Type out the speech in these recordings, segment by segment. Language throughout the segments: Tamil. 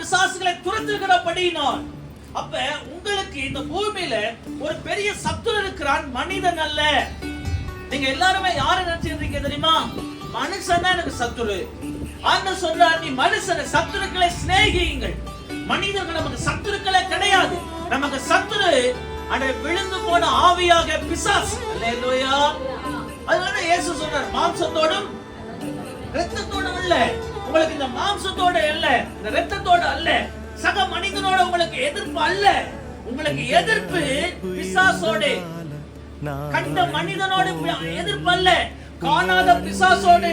பிசாசுகளை துரத்துகிறபடியினால். அப்ப உங்களுக்கு இந்த பூமியில ஒரு பெரிய சத்துரு இருக்கிறான், மனிதன் அல்ல. நீங்க எல்லாருமே யாரை நினைச்சிருக்கீங்க தெரியுமா? மனுஷன் தான் எனக்கு சத்துரு. ஆண்டவர் சொல்றார், நீ மனுஷனை சத்துருக்களை சிநேகியுங்கள். மனிதர்கள் நமக்கு சத்துருக்களே கிடையாது. நமக்கு சத்துரு அந்த விழுந்து போன ஆவியாக பிசாசு. அல்லேலூயா. அதனால இயேசு சொல்றார், மாம்சத்தோடும் இரத்தத்தோடும் அல்ல. உங்களுக்கு இந்த மாம்சத்தோட அல்ல, இந்த இரத்தத்தோட அல்ல, சக மனிதனோட உங்களுக்கு எதிர்ப்பு அல்ல. உங்களுக்கு எதிர்ப்பு பிசாசோட, கண்ட மனிதனோட எதிர்ப்பு அல்ல, காணாத பிசாசோடு.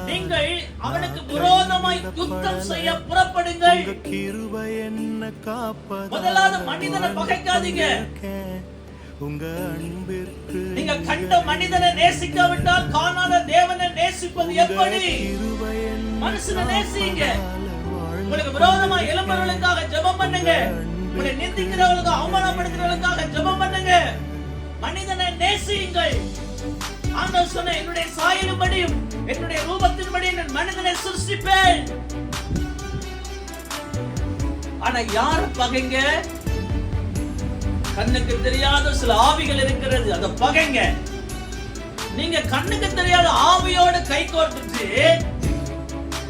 நீங்கள் அவனுக்கு விரோதமாய் யுத்தம் செய்ய புறப்படுங்கள். முதலாவது மனிதனை பகைக்காதீங்க. நீங்க கண்ட மனிதனை நேசிக்காவிட்டால் காணாத தேவனை நேசிப்பது எப்படி? மனுஷனை நேசிங்க. உங்களுக்கு விரோதமா எழும்பவர்களுக்காக ஜெபம் பண்ணுங்க. உங்களை நிந்திக்கிறவர்களுக்கு, அவமானப்படுத்துறவர்களுக்காக ஜெபம் பண்ணுங்க. மனிதனை நேசியுங்கள். ஆண்டவர் சொன்ன, என்னுடைய சாயலின்படியும் என்னுடைய ரூபத்தின்படியும் நான் மனிதனை சிருஷ்டிப்பேன். ஆனா யார பகைங்க? கண்ணுக்கு தெரியாத சில ஆவிகள் இருக்கிறது, அத பகைங்க. நீங்க கண்ணுக்கு தெரியாத ஆவியோடு கை கோர்த்துட்டு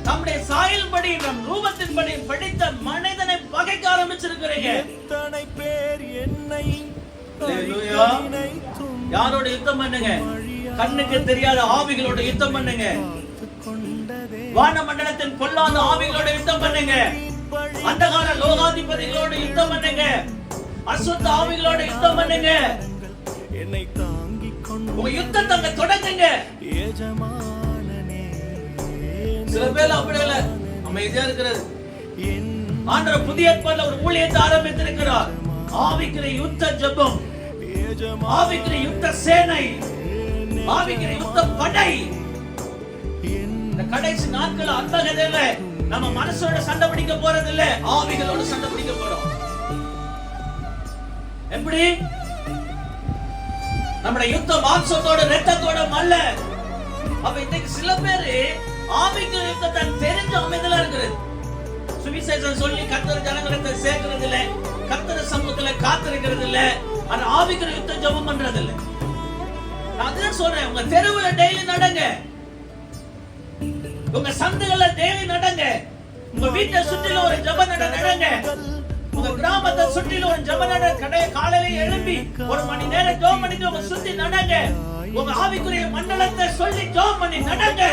நம்முடைய சாயல்படி நம் ரூபத்தின்படி படித்த மனிதனை பகைக்க ஆரம்பிச்சிருக்கிறீங்க. எத்தனை பேர் என்னை யாரோட யுத்தம் பண்ணுங்க? கண்ணுக்கு தெரியாத ஆவிகளோட யுத்தம் பண்ணுங்க. வானமண்டலத்தின் பொல்லாத ஆவிகளோட யுத்தம் பண்ணுங்க. அந்தகார லோகாதிபதிகளோட யுத்தம் பண்ணுங்க. அசுத்த ஆவிகளோட யுத்தம் பண்ணுங்க. உங்க யுத்தத்தை அங்க தொடங்குங்க. சில பேர் அப்படி இல்ல, அமைதியா இருக்கிறது. ஆண்டவர் புதிய ஏற்பாட்டுல ஒரு ஊழியத்தை ஆரம்பித்திருக்கிறார். ஆவிக்கிற யுத்த ஜெபம், ஆவிக்கிற யுத்த சேனை, ஆவிக்கிற யுத்த படை. இந்த கடைசி நாட்கள் அந்த கதையில நம்ம மனசோட சண்டை பிடிக்க போறது இல்ல, ஆவிகளோட சண்டை பிடிக்க போறோம். எப்படி? நம்முடைய யுத்தம் மாம்சத்தோட இரத்தத்தோட அல்ல. அப்ப இன்னைக்கு சில பேரு ஆவிக்கிற யுத்தத்தை தெரிஞ்ச அமைதலா இருக்கிறது. சுவிசேஷம் சொல்லி கர்த்தர் ஜனங்களை சேர்க்கிறது இல்ல, கர்த்தர் சமூகத்துல காத்திருக்கிறது இல்ல, ஆனா ஆவிக்கிற யுத்தம் ஜெபம் பண்றது இல்ல. நான் அதான் சொல்றேன், உங்க தெருவுல டெய்லி நடங்க, உங்க சந்தைகள்ல டெய்லி நடங்க, உங்க வீட்டை சுற்றில ஒரு ஜெப நட நடங்க, உங்க கிராமத்தை சுற்றில ஒரு ஜெப நட காலையில எழும்பி ஒரு மணி நேரம் ஜெபம் பண்ணிட்டு உங்க சுத்தி நடங்க. உங்க ஆவிக்குரிய மண்டலத்தை சொல்லி ஜெபம் பண்ணி நடங்க.